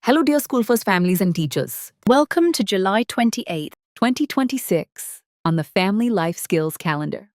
Hello, dear School First families and teachers. Welcome to July 28th. 2026 on the Family Life Skills calendar.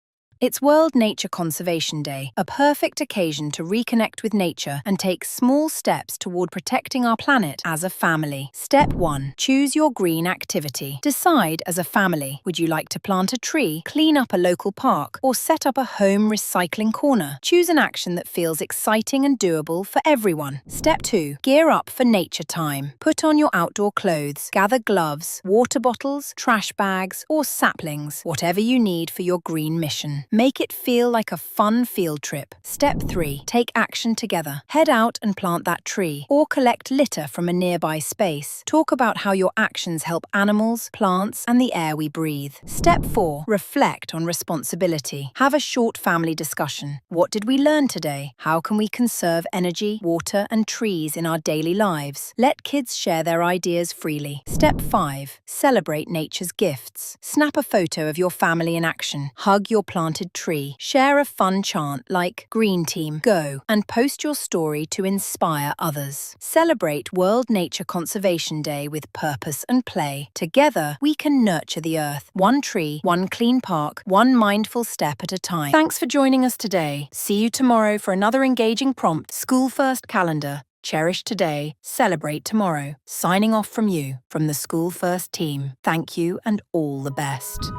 It's World Nature Conservation Day, a perfect occasion to reconnect with nature and take small steps toward protecting our planet as a family. Step 1. Choose your green activity. Decide as a family, would you like to plant a tree, clean up a local park, or set up a home recycling corner? Choose an action that feels exciting and doable for everyone. Step 2. Gear up for nature time. Put on your outdoor clothes, gather gloves, water bottles, trash bags, or saplings, whatever you need for your green mission. Make it feel like a fun field trip. Step 3. Take action together. Head out and plant that tree, or collect litter from a nearby space. Talk about how your actions help animals, plants, and the air we breathe. Step 4. Reflect on responsibility. Have a short family discussion. What did we learn today? How can we conserve energy, water, and trees in our daily lives? Let kids share their ideas freely. Step 5. Celebrate nature's gifts. Snap a photo of your family in action. Hug your planted tree. Share a fun chant like Green Team, Go, and post your story to inspire others. Celebrate World Nature Conservation Day with purpose and play. Together, we can nurture the earth. One tree, one clean park, one mindful step at a time. Thanks for joining us today. See you tomorrow for another engaging prompt. School First calendar. Cherish today, celebrate tomorrow. Signing off from you, from the School First team. Thank you and all the best.